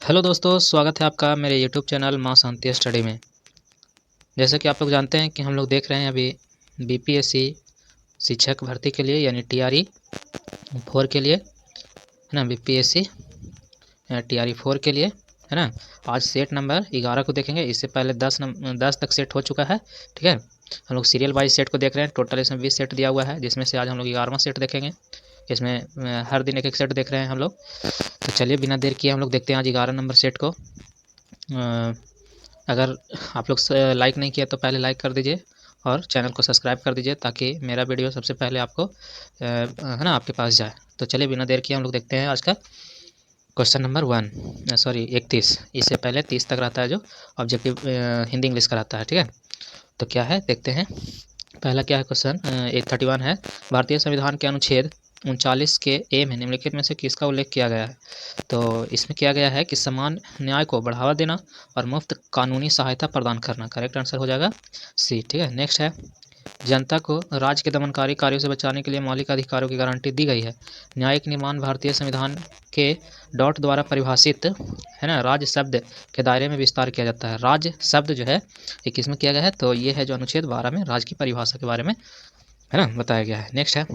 Hello दोस्तों, स्वागत है आपका मेरे यूट्यूब चैनल माँ शांति स्टडी में। जैसा कि आप लोग जानते हैं कि हम लोग देख रहे हैं अभी बीपीएससी शिक्षक भर्ती के लिए यानी टीआरई 4 के लिए, है ना। बीपीएससी टीआरई 4 के लिए, है ना। आज सेट नंबर 11 को देखेंगे। इससे पहले 10 तक सेट हो चुका है, ठीक है। हम लोग सीरियल वाइज सेट को देख रहे हैं। टोटल इसमें 20 सेट दिया हुआ है, जिसमें से आज हम लोग 11वां सेट देखेंगे। इसमें हर दिन एक एक सेट देख रहे हैं हम लोग। तो चलिए बिना देर किए हम लोग देखते हैं आज 11 नंबर सेट को। अगर आप लोग लाइक नहीं किया तो पहले लाइक कर दीजिए और चैनल को सब्सक्राइब कर दीजिए, ताकि मेरा वीडियो सबसे पहले आपको है ना आपके पास जाए। तो चलिए बिना देर किए हम लोग देखते हैं आज का क्वेश्चन नंबर 31। इससे पहले 30 तक रहता है जो ऑब्जेक्टिव हिंदी इंग्लिश का रहता है, ठीक है। तो क्या है देखते हैं। पहला क्या है क्वेश्चन 31 है। भारतीय संविधान के अनुच्छेद 39 के ए में निम्नलिखित में से किसका उल्लेख किया गया है। तो इसमें किया गया है कि समान न्याय को बढ़ावा देना और मुफ्त कानूनी सहायता प्रदान करना। करेक्ट आंसर हो जाएगा सी, ठीक है। नेक्स्ट है, जनता को राज्य के दमनकारी कार्यों से बचाने के लिए मौलिक अधिकारों की गारंटी दी गई है। न्यायिक निर्माण भारतीय संविधान के डॉट द्वारा परिभाषित, है ना, राज्य शब्द के दायरे में विस्तार किया जाता है। राज्य शब्द जो है ये किस में किया गया है, तो ये है जो अनुच्छेद 12 में राज्य की परिभाषा के बारे में, है ना, बताया गया है। नेक्स्ट है,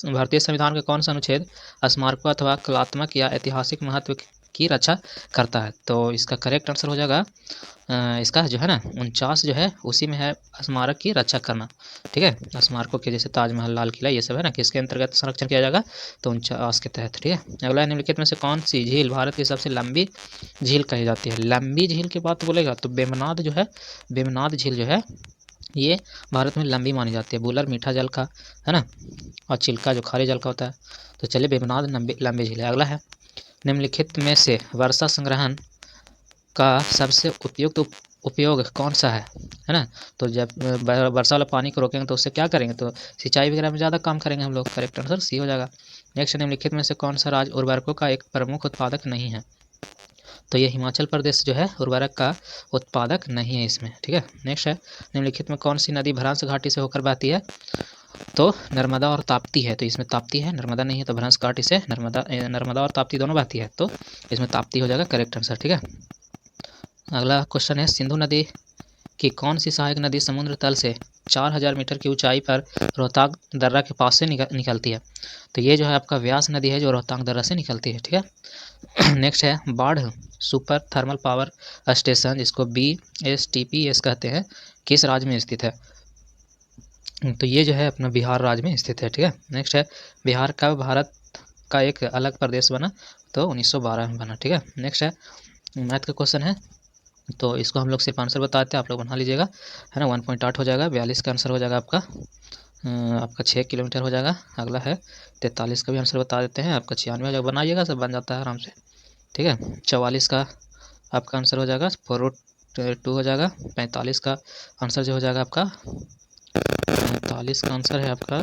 भारतीय संविधान का कौन सा अनुच्छेद स्मारकों अथवा कलात्मक या ऐतिहासिक महत्व की रक्षा करता है। तो इसका करेक्ट आंसर हो जाएगा इसका जो है ना 49 जो है उसी में है स्मारक की रक्षा करना, ठीक है। स्मारकों के जैसे ताजमहल, लाल किला, ये सब है ना, किसके अंतर्गत संरक्षण किया जाएगा, तो 49 के तहत, ठीक है। अगला निम्नलिखित में से कौन सी झील भारत की सबसे लंबी झील कही जाती है। लंबी झील की बात बोलेगा तो वेम्बनाड जो है, वेम्बनाड झील जो है ये भारत में लंबी मानी जाती है। बुलर मीठा जल का, है ना, और चिल्का जो खारे जल का होता है। तो चलिए वेम्बनाड लंबी झील है। अगला है, निम्नलिखित में से वर्षा संग्रहण का सबसे उपयुक्त उपयोग कौन सा है ना। तो जब वर्षा वाला पानी को रोकेंगे तो उससे क्या करेंगे, तो सिंचाई वगैरह में ज़्यादा काम करेंगे हम लोग। करेक्ट आंसर सी हो जाएगा। नेक्स्ट, निम्नलिखित में से कौन सा राज्य उर्वरकों का एक प्रमुख उत्पादक नहीं है। तो ये हिमाचल प्रदेश जो है उर्वरक का उत्पादक नहीं है इसमें, ठीक है। नेक्स्ट है, निम्नलिखित में कौन सी नदी भ्रंश घाटी से होकर बहती है। तो नर्मदा और ताप्ती है। तो इसमें ताप्ती है, नर्मदा नहीं है। तो भ्रंश घाटी से नर्मदा और ताप्ती दोनों बहती है, तो इसमें ताप्ती हो जाएगा करेक्ट आंसर, ठीक है। अगला क्वेश्चन है, सिंधु नदी की कौन सी सहायक नदी समुद्र तल से 4000 मीटर की ऊंचाई पर रोहतांग दर्रा के पास से निकलती है। तो ये जो है आपका व्यास नदी है जो रोहतांग दर्रा से निकलती है, ठीक है। नेक्स्ट है, बाढ़ सुपर थर्मल पावर स्टेशन, जिसको BSTPS कहते हैं, किस राज्य में स्थित है। तो ये जो है अपना बिहार राज्य में स्थित है, ठीक है। नेक्स्ट है, बिहार कब भारत का एक अलग प्रदेश बना। तो 1912 में बना, ठीक है। नेक्स्ट है, मैथ का क्वेश्चन है, तो इसको हम लोग सिर्फ आंसर बताते हैं, आप लोग बना लीजिएगा, है ना। 1.8 हो जाएगा। 42 का आंसर हो जाएगा आपका 6 किलोमीटर हो जाएगा। अगला है 43 का भी आंसर बता देते हैं, आपका 96 हो जाएगा। बनाइएगा, सब बन जाता है आराम से, ठीक है। 44 का आपका आंसर हो जाएगा 4√2 हो जाएगा। 45 का आंसर जो हो जाएगा आपका 45 का आंसर है आपका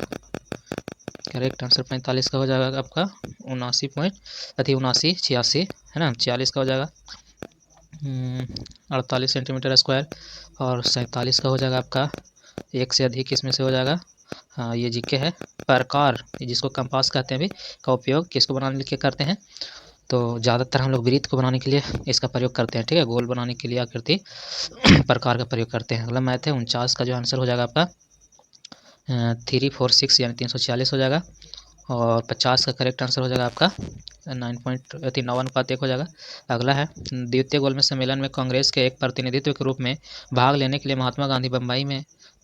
करेक्ट आंसर 45 का हो जाएगा आपका 79.86, है ना। 46 का हो जाएगा 48 सेंटीमीटर स्क्वायर, और 47 का हो जाएगा आपका एक से अधिक, इसमें से हो जाएगा। हाँ, ये जीके है। प्रकार, जिसको कंपास कहते हैं भी, का उपयोग किसको बनाने के लिए करते हैं। तो ज़्यादातर हम लोग वृत्त को बनाने के लिए इसका प्रयोग करते हैं, ठीक है। गोल बनाने के लिए आकृति प्रकार का प्रयोग करते हैं। अगला मैथ है, 49 का जो आंसर हो जाएगा आपका 346 यानी 346 हो जाएगा। और 50 का करेक्ट आंसर हो जाएगा आपका 9.9 हो जाएगा। अगला है, द्वितीय गोलमेज सम्मेलन में कांग्रेस के एक प्रतिनिधित्व के रूप में भाग लेने के लिए महात्मा गांधी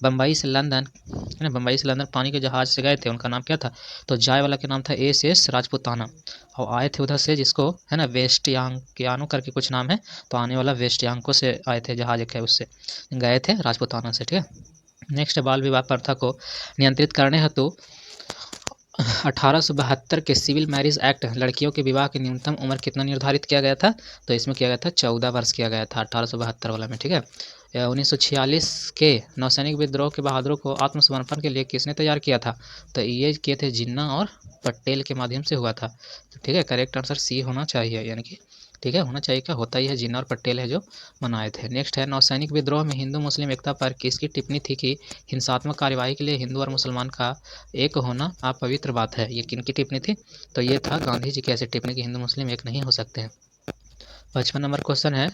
बम्बई से लंदन, है ना, बम्बई से लंदन पानी के जहाज से गए थे। उनका नाम क्या था, तो जाए वाला के नाम था SS राजपूताना, और आए थे उधर से, जिसको है ना वेस्टयानो करके कुछ नाम है, तो आने वाला वेस्टयांको से आए थे, जहाज एक है उससे गए थे, राजपूताना से, ठीक है। नेक्स्ट, बाल विवाह प्रथा को नियंत्रित करने हेतु 1872 के सिविल मैरिज एक्ट लड़कियों के विवाह की न्यूनतम उम्र कितना निर्धारित किया गया था। तो इसमें किया गया था 14 वर्ष किया गया था 1872 वाला में, ठीक है। 1946 के नौसैनिक विद्रोह के बहादुरों को आत्मसमर्पण के लिए किसने तैयार किया था। तो ये किए थे जिन्ना और पटेल के माध्यम से हुआ था, ठीक है। करेक्ट आंसर सी होना चाहिए, यानी कि ठीक है, होना चाहिए, क्या होता ही है, जिन्ना और पटेल है जो बनाए थे। नेक्स्ट है, नौसैनिक विद्रोह में हिंदू मुस्लिम एकता पर किसकी टिप्पणी थी कि हिंसात्मक कार्यवाही के लिए हिंदू और मुसलमान का एक होना अपवित्र बात है। ये किन की टिप्पणी थी, तो ये था गांधी जी की ऐसी टिप्पणी कि हिंदू मुस्लिम एक नहीं हो सकते हैं। 55 नंबर क्वेश्चन है,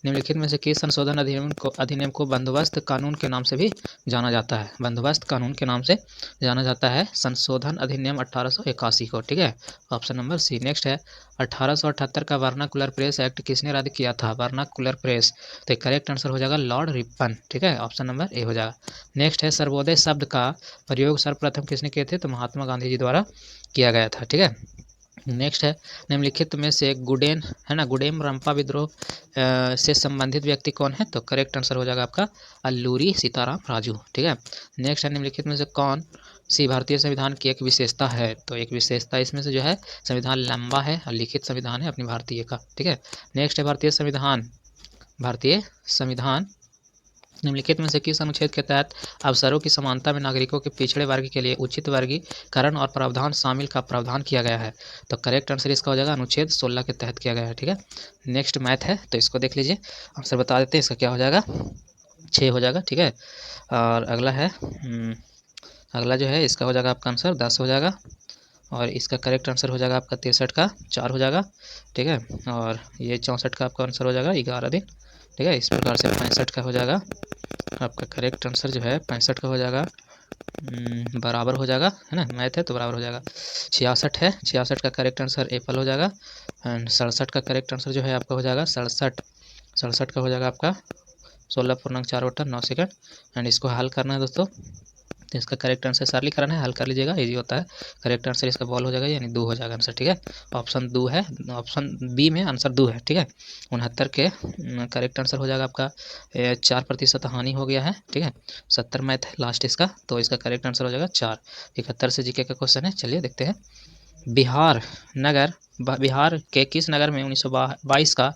निम्नलिखित में से किस संशोधन अधिनियम को बंदोबस्त कानून के नाम से भी जाना जाता है? बंदोबस्त कानून के नाम से जाना जाता है संशोधन अधिनियम 1881 को। ठीक है, ऑप्शन नंबर सी। नेक्स्ट है, 1878 का वर्नाकुलर प्रेस एक्ट किसने रद्द किया था? वर्नाकुलर प्रेस, तो करेक्ट आंसर हो जाएगा लॉर्ड रिपन। ठीक है, ऑप्शन नंबर ए हो जाएगा। नेक्स्ट है, सर्वोदय शब्द का प्रयोग सर्वप्रथम किसने किए थे? तो महात्मा गांधी जी द्वारा किया गया था। ठीक है, नेक्स्ट है, निम्नलिखित में से गुडेन है ना, गुडेम रंपा विद्रोह से संबंधित व्यक्ति कौन है? तो करेक्ट आंसर हो जाएगा आपका अल्लूरी सीताराम राजू। ठीक है, नेक्स्ट है, निम्नलिखित में से कौन सी भारतीय संविधान की एक विशेषता है? तो एक विशेषता इसमें से जो है, संविधान लंबा है और लिखित संविधान है अपनी भारतीय का। ठीक है, नेक्स्ट है, भारतीय संविधान निम्नलिखित में से किस अनुच्छेद के तहत अवसरों की समानता में नागरिकों के पिछड़े वर्ग के लिए उचित वर्गीकरण और प्रावधान शामिल का प्रावधान किया गया है? तो करेक्ट आंसर इसका हो जाएगा अनुच्छेद 16 के तहत किया गया है। ठीक है, नेक्स्ट मैथ है, तो इसको देख लीजिए, आंसर बता देते हैं, इसका क्या हो जाएगा, 6 हो जाएगा। ठीक है, और अगला है, अगला जो है इसका हो जाएगा आपका आंसर 10 हो जाएगा, और इसका करेक्ट आंसर हो जाएगा आपका 63 का 4 हो जाएगा। ठीक है, और ये 64 का आपका आंसर हो जाएगा 11 दिन। ठीक है, इस प्रकार से 65 का हो जाएगा आपका करेक्ट आंसर जो है 65 का हो जाएगा, बराबर हो जाएगा, है ना, मैथ है तो बराबर हो जाएगा। 66 है, 66 का करेक्ट आंसर एप्पल हो जाएगा। एंड 67 का करेक्ट आंसर जो है आपका हो जाएगा 67 का हो जाएगा आपका 16.4/9 सेकंड। एंड इसको हल करना है दोस्तों, तो इसका करेक्ट आंसर सरलीकरण है, हल कर लीजिएगा, इजी होता है। करेक्ट आंसर इसका बॉल हो जाएगा, यानी 2 हो जाएगा आंसर। ठीक है, ऑप्शन 2 है, ऑप्शन बी में आंसर 2 है। ठीक है, 69 के करेक्ट आंसर हो जाएगा आपका 4% हानि हो गया है। ठीक है, 70 मैथ है लास्ट इसका, तो इसका करेक्ट आंसर हो जाएगा 4। 71 से जीके का क्वेश्चन है, चलिए देखते हैं। बिहार के किस नगर में 1922 का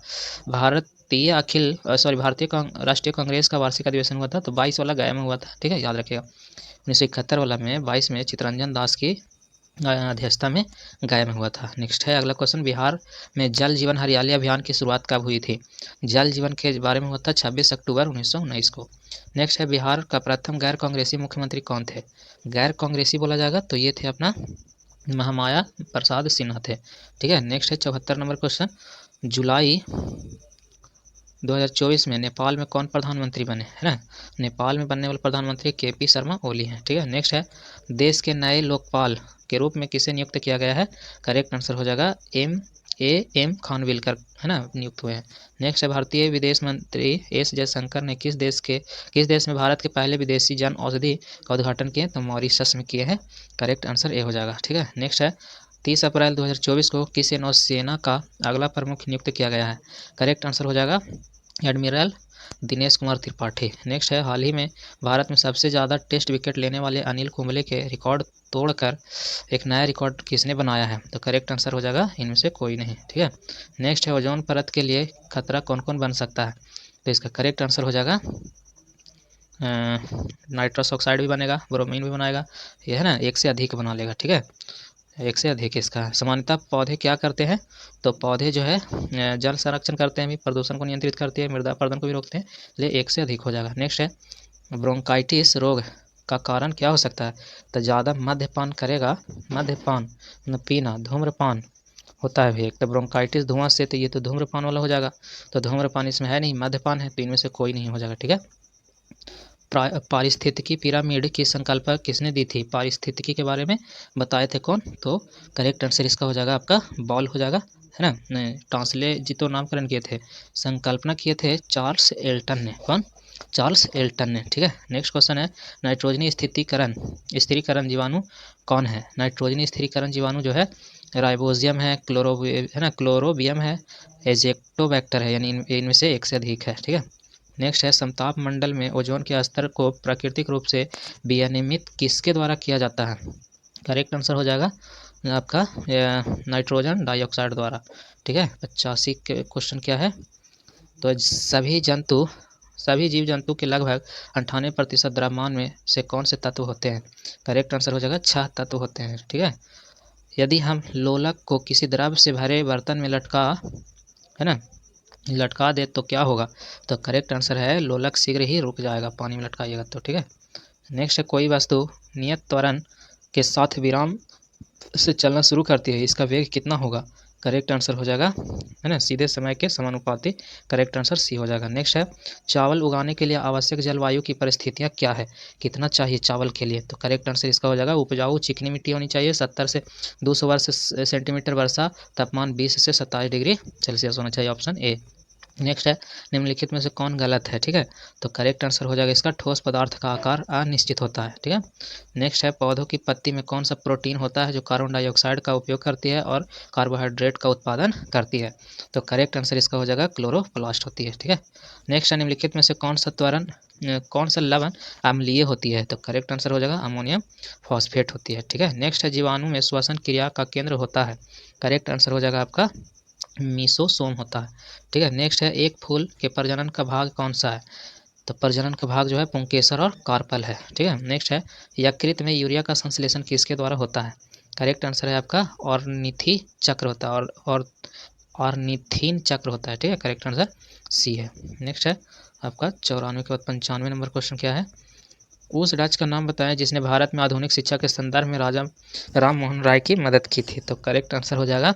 भारतीय राष्ट्रीय कांग्रेस का वार्षिक अधिवेशन हुआ था? तो 22 वाला गया में हुआ था। ठीक है, याद रखिएगा। 1971 वाला में 22 में चित्तरंजन दास की अध्यक्षता में गया में हुआ था। नेक्स्ट है अगला क्वेश्चन, बिहार में जल जीवन हरियाली अभियान की शुरुआत कब हुई थी? जल जीवन के बारे में हुआ था 26 अक्टूबर 1919 को। नेक्स्ट है, बिहार का प्रथम गैर कांग्रेसी मुख्यमंत्री कौन थे? गैर कांग्रेसी बोला जाएगा तो ये थे अपना महामाया प्रसाद सिन्हा थे। ठीक है, नेक्स्ट है 74 नंबर क्वेश्चन, जुलाई 2024 में नेपाल में कौन प्रधानमंत्री बने? है ना, नेपाल में बनने वाले प्रधानमंत्री केपी शर्मा ओली हैं। ठीक है, नेक्स्ट है, देश के नए लोकपाल के रूप में किसे नियुक्त किया गया है? करेक्ट आंसर हो जाएगा एम खानविलकर, है ना, नियुक्त हुए हैं। नेक्स्ट है, भारतीय विदेश मंत्री एस जयशंकर ने किस देश में भारत के पहले विदेशी जन औषधि का उद्घाटन किए? तो मॉरिशस में किए हैं। करेक्ट आंसर ए हो जाएगा। ठीक है, नेक्स्ट है, 30 अप्रैल 2024 को किस नौसेना का अगला प्रमुख नियुक्त किया गया है? करेक्ट आंसर हो जाएगा एडमिरल दिनेश कुमार त्रिपाठी। नेक्स्ट है, हाल ही में भारत में सबसे ज़्यादा टेस्ट विकेट लेने वाले अनिल कुंबले के रिकॉर्ड तोड़कर एक नया रिकॉर्ड किसने बनाया है? तो करेक्ट आंसर हो जाएगा इनमें से कोई नहीं। ठीक है, नेक्स्ट है, ओजोन परत के लिए खतरा कौन कौन बन सकता है? तो इसका करेक्ट आंसर हो जाएगा नाइट्रस ऑक्साइड भी बनेगा, ब्रोमीन भी बनाएगा, ये है ना, एक से अधिक बना लेगा। ठीक है, एक से अधिक इसका। सामान्यतः पौधे क्या करते हैं? तो पौधे जो है जल संरक्षण करते हैं, भी प्रदूषण को नियंत्रित करते हैं, मृदा अपरदन को भी रोकते हैं, इसलिए एक से अधिक हो जाएगा। नेक्स्ट है, ब्रोंकाइटिस रोग का कारण क्या हो सकता है? तो ज़्यादा मद्यपान पीना, धूम्रपान होता है भी एक, तो ब्रोंकाइटिस धुआं से, तो ये तो धूम्रपान वाला हो जाएगा, तो धूम्रपान इसमें है नहीं, मद्यपान है, तो इनमें से कोई नहीं हो जाएगा। ठीक है, पारिस्थितिकी पिरामिड की संकल्पना किसने दी थी? पारिस्थितिकी के बारे में बताए थे कौन? तो करेक्ट आंसर इसका हो जाएगा आपका बॉल हो जाएगा, है ना। ट्रांसले जी तो नामकरण किए थे, संकल्पना किए थे चार्ल्स एल्टन ने। कौन? चार्ल्स एल्टन ने। ठीक है, नेक्स्ट क्वेश्चन है, नाइट्रोजनी स्थिरीकरण जीवाणु कौन है? नाइट्रोजनी स्थिरीकरण जीवाणु जो है राइबोजियम है, क्लोरोबियम है, एजेक्टोबैक्टर है, यानी इनमें से एक से अधिक है। ठीक है, नेक्स्ट है, समताप मंडल में ओजोन के स्तर को प्राकृतिक रूप से विनियमित किसके द्वारा किया जाता है? करेक्ट आंसर हो जाएगा आपका नाइट्रोजन डाइऑक्साइड द्वारा। ठीक है, 85 के क्वेश्चन क्या है? तो सभी जीव जंतु के लगभग 98% द्रव्यमान में से कौन से तत्व होते हैं? करेक्ट आंसर हो जाएगा 6 तत्व होते हैं। ठीक है, यदि हम लोलक को किसी द्रव से भरे बर्तन में लटका दे तो क्या होगा? तो करेक्ट आंसर है लोलक शीघ्र ही रुक जाएगा, पानी में लटकाइएगा तो। ठीक है, नेक्स्ट है, कोई वस्तु नियत त्वरण के साथ विराम से चलना शुरू करती है, इसका वेग कितना होगा? करेक्ट आंसर हो जाएगा, है ना, सीधे समय के समानुपाती, करेक्ट आंसर सी हो जाएगा। नेक्स्ट है, चावल उगाने के लिए आवश्यक जलवायु की परिस्थितियाँ क्या है, कितना चाहिए चावल के लिए, तो करेक्ट आंसर इसका हो जाएगा उपजाऊ चिकनी मिट्टी होनी चाहिए, 70 से 200 वर्ष सेंटीमीटर वर्षा, तापमान 20 से 27 डिग्री सेल्सियस होना चाहिए, ऑप्शन ए। नेक्स्ट है, निम्नलिखित में से कौन गलत है, ठीक है, तो करेक्ट आंसर हो जाएगा इसका ठोस पदार्थ का आकार अनिश्चित होता है, ठीक है। नेक्स्ट है, पौधों की पत्ती में कौन सा प्रोटीन होता है जो कार्बन डाइऑक्साइड का उपयोग करती है और कार्बोहाइड्रेट का उत्पादन करती है, तो करेक्ट आंसर इसका हो जाएगा क्लोरोप्लास्ट होती है, ठीक है। नेक्स्ट है, निम्नलिखित में से कौन सा लवण अम्लीय होती है, तो करेक्ट आंसर हो जाएगा अमोनियम फॉस्फेट होती है, ठीक है। नेक्स्ट है, जीवाणु में श्वसन क्रिया का केंद्र होता है, करेक्ट आंसर हो जाएगा आपका मीसोसोम होता है, ठीक है। नेक्स्ट है, एक फूल के प्रजनन का भाग कौन सा है, तो प्रजनन का भाग जो है पुंकेसर और कार्पल है, ठीक है। नेक्स्ट है, यकृत में यूरिया का संश्लेषण किसके द्वारा होता है, करेक्ट आंसर है आपका ऑर्निथी चक्र होता है, और ऑर्निथीन चक्र होता है, ठीक है, करेक्ट आंसर सी है। नेक्स्ट है आपका 94 के बाद 95 नंबर क्वेश्चन क्या है, उस राज्य का नाम बताएं जिसने भारत में आधुनिक शिक्षा के संदर्भ में राजा राम मोहन राय की मदद की थी, तो करेक्ट आंसर हो जाएगा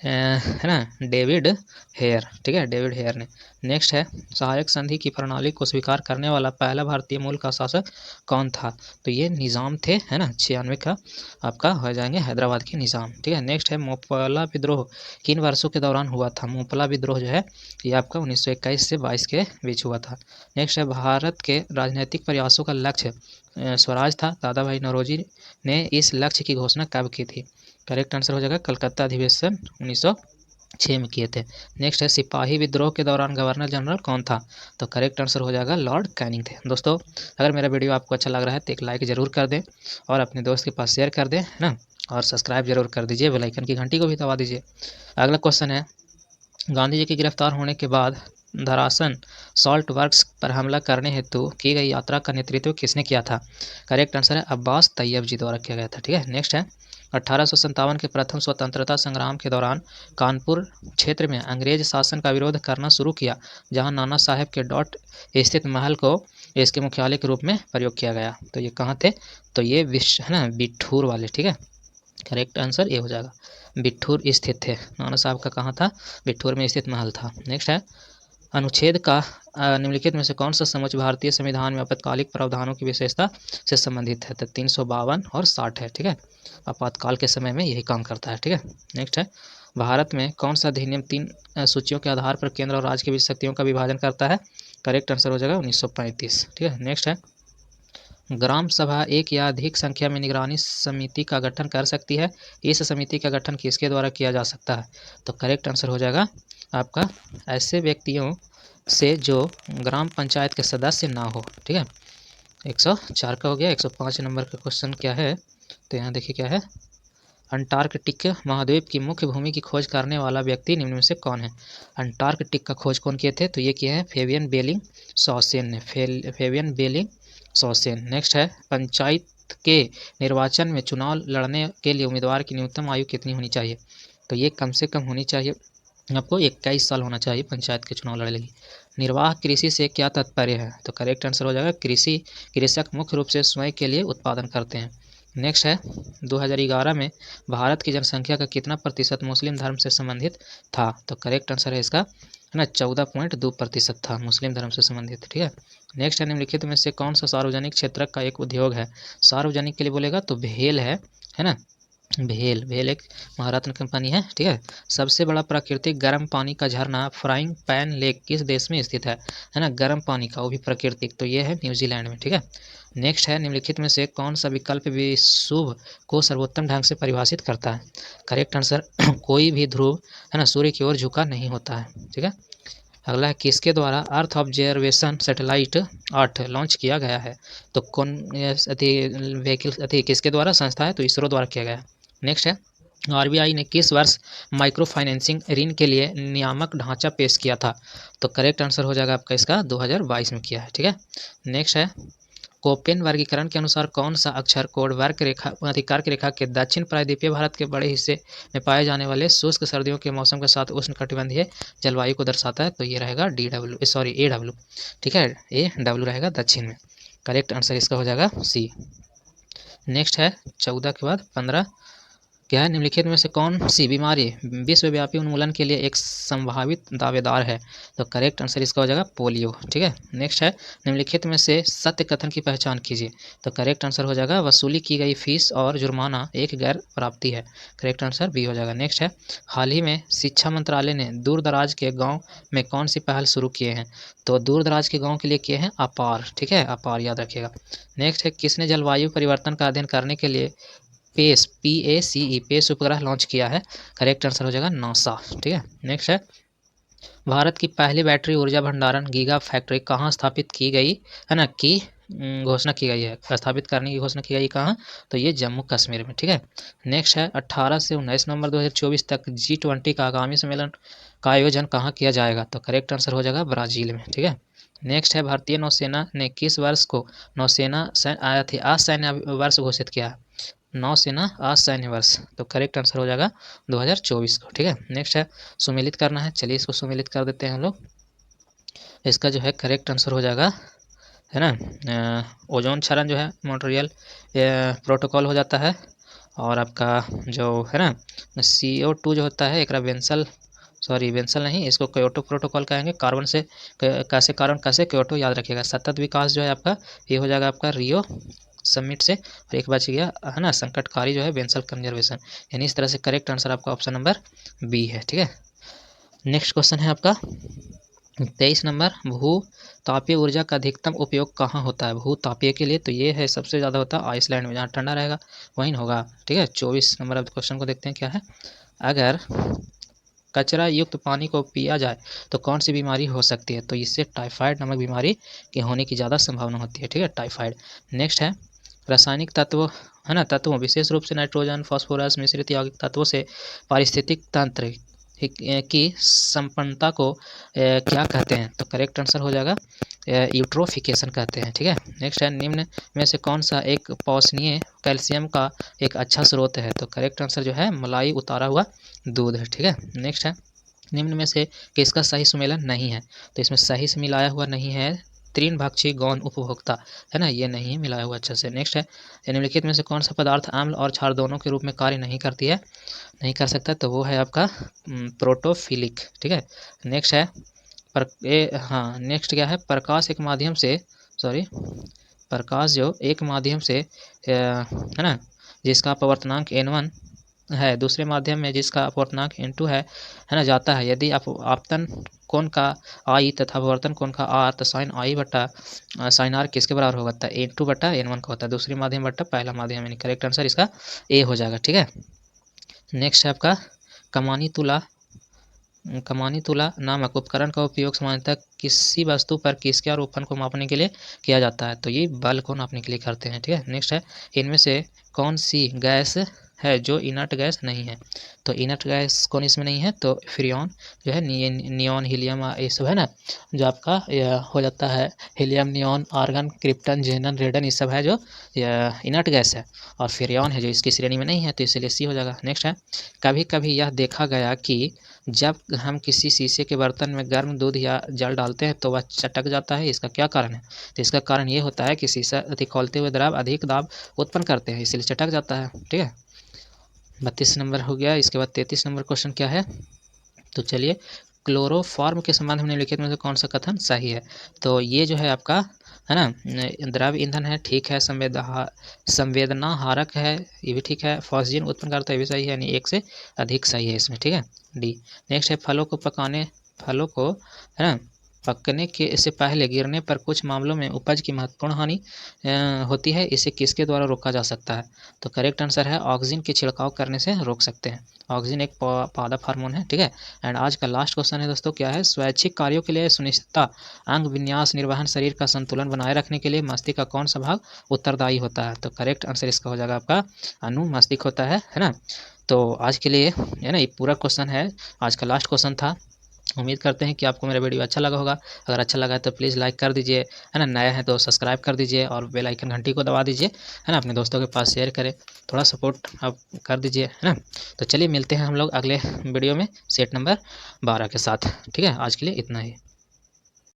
है ना डेविड हेयर, ठीक है, डेविड हेयर ने। नेक्स्ट है, सहायक संधि की प्रणाली को स्वीकार करने वाला पहला भारतीय मूल का शासक कौन था, तो ये निज़ाम थे, है ना, 96 का आपका हो जाएंगे हैदराबाद के निज़ाम, ठीक है। नेक्स्ट है, मोपला विद्रोह किन वर्षों के दौरान हुआ था, मोपला विद्रोह जो है ये आपका 1921 से 22 के बीच हुआ था। नेक्स्ट है, भारत के राजनीतिक प्रयासों का लक्ष्य स्वराज था, दादा भाई नौरोजी ने इस लक्ष्य की घोषणा कब की थी, करेक्ट आंसर हो जाएगा कलकत्ता अधिवेशन 1906 में किए थे। नेक्स्ट है, सिपाही विद्रोह के दौरान गवर्नर जनरल कौन था, तो करेक्ट आंसर हो जाएगा लॉर्ड कैनिंग थे। दोस्तों, अगर मेरा वीडियो आपको अच्छा लग रहा है तो एक लाइक ज़रूर कर दें और अपने दोस्त के पास शेयर कर दें, है ना, और सब्सक्राइब जरूर कर दीजिए, बेल आइकन की घंटी को भी दबा दीजिए। अगला क्वेश्चन है, गांधी जी के गिरफ्तार होने के बाद धरासन सॉल्ट वर्क्स पर हमला करने हेतु की गई यात्रा का नेतृत्व किसने किया था, करेक्ट आंसर है अब्बास तैयब जी द्वारा किया गया था, ठीक है। नेक्स्ट है, 1857 के प्रथम स्वतंत्रता संग्राम के दौरान कानपुर क्षेत्र में अंग्रेज शासन का विरोध करना शुरू किया, जहां नाना साहेब के डॉट स्थित महल को इसके मुख्यालय के रूप में प्रयोग किया गया, तो ये कहाँ थे, तो ये विश्व है ना बिठूर वाले, ठीक है, करेक्ट आंसर ये हो जाएगा बिठूर स्थित थे, नाना साहब का कहाँ था, बिठूर में स्थित महल था। नेक्स्ट है, अनुच्छेद का निम्नलिखित में से कौन सा समझ भारतीय संविधान में आपातकालिक प्रावधानों की विशेषता से संबंधित है, तो 352 और 60 है, ठीक है, आपातकाल के समय में यही काम करता है, ठीक है। नेक्स्ट है, भारत में कौन सा अधिनियम 3 सूचियों के आधार पर केंद्र और राज्य के बीच शक्तियों का विभाजन करता है, करेक्ट आंसर हो जाएगा 1935, ठीक है। नेक्स्ट है, ग्राम सभा एक या अधिक संख्या में निगरानी समिति का गठन कर सकती है, इस समिति का गठन किसके द्वारा किया जा सकता है, तो करेक्ट आंसर हो जाएगा आपका ऐसे व्यक्तियों से जो ग्राम पंचायत के सदस्य ना हो, ठीक है। 104 का हो गया। 105 नंबर का क्वेश्चन क्या है, तो यहाँ देखिए क्या है, अंटार्कटिक महाद्वीप की मुख्य भूमि की खोज करने वाला व्यक्ति निम्न में से कौन है, अंटार्कटिक का खोज कौन किए थे, तो ये किए हैं फेबियन बेलिंग सॉसेन ने, फेबियन बेलिंग सॉसेन। नेक्स्ट है, पंचायत के निर्वाचन में चुनाव लड़ने के लिए उम्मीदवार की न्यूनतम आयु कितनी होनी चाहिए, तो ये कम से कम होनी चाहिए आपको 21 साल होना चाहिए पंचायत के चुनाव लड़ने लगी। निर्वाह कृषि से क्या तात्पर्य है, तो करेक्ट आंसर हो जाएगा कृषक मुख्य रूप से स्वयं के लिए उत्पादन करते हैं। नेक्स्ट है, 2011 में भारत की जनसंख्या का कितना प्रतिशत मुस्लिम धर्म से संबंधित था, तो करेक्ट आंसर है इसका है ना 14.2% था मुस्लिम धर्म से संबंधित, ठीक है। नेक्स्ट है, निम्नलिखित में से कौन सा सार्वजनिक क्षेत्र का एक उद्योग है, सार्वजनिक के लिए बोलेगा तो भेल है ना, भेल एक महारत्न कंपनी है, ठीक है। सबसे बड़ा प्राकृतिक गर्म पानी का झरना फ्राइंग पैन लेक किस देश में स्थित है ना, गर्म पानी का, वो भी प्राकृतिक, तो ये है न्यूजीलैंड में, ठीक है। नेक्स्ट है, निम्नलिखित में से कौन सा विकल्प विषुव को सर्वोत्तम ढंग से परिभाषित करता है, करेक्ट आंसर कोई भी ध्रुव है ना सूर्य की ओर झुका नहीं होता है, ठीक है। अगला है, किसके द्वारा अर्थ ऑब्जर्वेशन सैटेलाइट 8 लॉन्च किया गया है, तो कौन व्हीकल किसके द्वारा संस्था है, तो इसरो द्वारा किया गया है। नेक्स्ट है, आरबीआई ने किस वर्ष माइक्रो फाइनेंसिंग ऋण के लिए नियामक ढांचा पेश किया था, तो करेक्ट आंसर हो जाएगा आपका इसका 2022 में किया है, ठीक है। नेक्स्ट है, कोपेन वर्गीकरण के अनुसार कौन सा अक्षर कोड कर्क रेखा के दक्षिण प्रायद्वीपीय भारत के बड़े हिस्से में पाए जाने वाले शुष्क सर्दियों के मौसम के साथ उष्णकटिबंधीय जलवायु को दर्शाता है, तो ये रहेगा AW, ठीक है, AW रहेगा दक्षिण में, करेक्ट आंसर इसका हो जाएगा सी। नेक्स्ट है, 14 के बाद 15 क्या है, निम्नलिखित में से कौन सी बीमारी विश्वव्यापी उन्मूलन के लिए एक संभावित दावेदार है? तो करेक्ट आंसर इसका हो जाएगा पोलियो। ठीक है, नेक्स्ट है, निम्नलिखित में से सत्य कथन की पहचान कीजिए। तो करेक्ट आंसर हो जाएगा वसूली की गई फीस और जुर्माना एक गैर प्राप्ति है। करेक्ट आंसर बी हो जाएगा। नेक्स्ट है, हाल ही में शिक्षा मंत्रालय ने दूर दराज के गाँव में कौन सी पहल शुरू किए हैं? तो दूर दराज के गाँव के लिए किए हैं अपार। ठीक है, अपार याद रखिएगा। नेक्स्ट है, किसने जलवायु परिवर्तन का अध्ययन करने के लिए PACE पेस उपग्रह लॉन्च किया है? करेक्ट आंसर हो जाएगा नासा। ठीक है, नेक्स्ट है, भारत की पहली बैटरी ऊर्जा भंडारण गीगा फैक्ट्री कहाँ स्थापित की गई है ना, की घोषणा की गई है, स्थापित करने की घोषणा की गई कहाँ? तो ये जम्मू कश्मीर में। ठीक है, नेक्स्ट है, 18 से 19 नवंबर 2024 तक G20 का आगामी सम्मेलन का आयोजन कहाँ किया जाएगा? तो करेक्ट आंसर हो जाएगा ब्राज़ील में। ठीक है, नेक्स्ट है, भारतीय नौसेना ने किस वर्ष को नौसेना असैन्य वर्ष घोषित किया है? नौसेना असैन्य वर्ष। तो करेक्ट आंसर हो जाएगा 2024 को। ठीक है, नेक्स्ट है, सुमेलित करना है। चलिए इसको सुमेलित कर देते हैं हम लोग। इसका जो है करेक्ट आंसर हो जाएगा, है ना, ओजोन क्षरण जो है मॉन्ट्रियल प्रोटोकॉल हो जाता है। और आपका जो है ना CO2 जो होता है एक वेंसल नहीं, इसको क्योटो प्रोटोकॉल कहेंगे। कार्बन से कैसे क्योटो याद रखिएगा। सतत विकास जो है आपका ये हो जाएगा आपका रियो समिट से। और एक बच गया है ना संकटकारी जो है बेंसल कंजर्वेशन। यानी इस तरह से करेक्ट आंसर आपका ऑप्शन नंबर बी है। ठीक है, नेक्स्ट क्वेश्चन है आपका 23 नंबर, भू तापीय ऊर्जा का अधिकतम उपयोग कहाँ होता है? भू तापीय के लिए तो ये है सबसे ज़्यादा होता है आइसलैंड में, जहाँ ठंडा रहेगा वहीं होगा। ठीक है, 24 नंबर अब क्वेश्चन को देखते हैं क्या है। अगर कचरा युक्त पानी को पिया जाए तो कौन सी बीमारी हो सकती है? तो इससे टाइफाइड नामक बीमारी के होने की ज़्यादा संभावना होती है। ठीक है, टाइफाइड। नेक्स्ट है, रासायनिक तत्व है ना तत्वों विशेष रूप से नाइट्रोजन फास्फोरस मिश्रित यौगिक तत्वों से पारिस्थितिक तंत्र की संपन्नता को क्या कहते हैं? तो करेक्ट आंसर हो जाएगा यूट्रोफिकेशन कहते हैं। ठीक है, नेक्स्ट है, निम्न में से कौन सा एक पोषणीय कैल्शियम का एक अच्छा स्रोत है? तो करेक्ट आंसर जो है मलाई उतारा हुआ दूध है। ठीक है, नेक्स्ट है, निम्न में से किसका सही सुमेलन नहीं है? तो इसमें सही से मिलाया हुआ नहीं है तृणभक्षी गौण उपभोक्ता, है ना, ये नहीं है मिलाया हुआ अच्छे से। नेक्स्ट है, निम्नलिखित में से कौन सा पदार्थ अम्ल और क्षार दोनों के रूप में कार्य नहीं कर सकता? तो वो है आपका प्रोटोफिलिक। ठीक है, नेक्स्ट है, नेक्स्ट क्या है, प्रकाश जो एक माध्यम से है ना जिसका अपवर्तनांक N1 है दूसरे माध्यम में जिसका अपवर्तनांक N2 है ना जाता है, यदि आपतन कोण का I तथा अपवर्तन कोण का R, तो साइन I बटा साइन R किसके बराबर होगा? तो N2 बटा N1 का होता है, दूसरी माध्यम बटा पहला माध्यम, यानी करेक्ट आंसर इसका ए हो जाएगा। ठीक है, नेक्स्ट है आपका कमानी तुला नामक उपकरण का उपयोग सामान्यतः किसी वस्तु पर किसके आरोपण को मापने के लिए किया जाता है? तो ये बल को नापने के लिए करते हैं। ठीक है, नेक्स्ट है, इनमें से कौन सी गैस है जो इनर्ट गैस नहीं है? तो इनर्ट गैस कौन इसमें नहीं है? तो फ्रियोन जो है, नियॉन हीलियम ये सब है ना जो आपका हो जाता है, हीलियम नियॉन आर्गन क्रिप्टन जेनन रेडन ये सब है जो इनर्ट गैस है, और फ्रियोन है जो इसकी श्रेणी में नहीं है, तो इसलिए सी हो जाएगा। नेक्स्ट है, कभी कभी यह देखा गया कि जब हम किसी शीशे के बर्तन में गर्म दूध या जल डालते हैं तो वह चटक जाता है, इसका क्या कारण है? तो इसका कारण ये होता है कि शीशा खौलते हुए द्रव अधिक दाब उत्पन्न करते हैं, इसलिए चटक जाता है। ठीक है, 32 नंबर हो गया। इसके बाद 33 नंबर क्वेश्चन क्या है, तो चलिए, क्लोरोफॉर्म के संबंध में निम्नलिखित में से कौन सा कथन सही है? तो ये जो है आपका है ना द्रव ईंधन है, ठीक है, संवेदना हारक है, ये भी ठीक है, फॉस्जिन उत्पन्न करता है, ये भी सही है, यानी एक से अधिक सही है इसमें। ठीक है, डी। नेक्स्ट है, फलों को है ना पकने के से पहले गिरने पर कुछ मामलों में उपज की महत्वपूर्ण हानि होती है, इसे किसके द्वारा रोका जा सकता है? तो करेक्ट आंसर है ऑक्सीजन के छिड़काव करने से रोक सकते हैं। ऑक्सीजन एक पादप हार्मोन है। ठीक है, एंड आज का लास्ट क्वेश्चन है दोस्तों, क्या है, स्वैच्छिक कार्यों के लिए सुनिश्चितता अंग विन्यास निर्वहन शरीर का संतुलन बनाए रखने के लिए मस्तिष्क का कौन सा भाग उत्तरदायी होता है? तो करेक्ट आंसर इसका हो जाएगा आपका अनुमस्तिष्क होता है ना। तो आज के लिए है ना ये पूरा क्वेश्चन है, आज का लास्ट क्वेश्चन था। उम्मीद करते हैं कि आपको मेरा वीडियो अच्छा लगा होगा। अगर अच्छा लगा है तो प्लीज़ लाइक कर दीजिए, है ना, नया है तो सब्सक्राइब कर दीजिए और बेल आइकन घंटी को दबा दीजिए, है ना, अपने दोस्तों के पास शेयर करें, थोड़ा सपोर्ट आप कर दीजिए, है ना। तो चलिए मिलते हैं हम लोग अगले वीडियो में सेट नंबर 12 के साथ। ठीक है, आज के लिए इतना ही।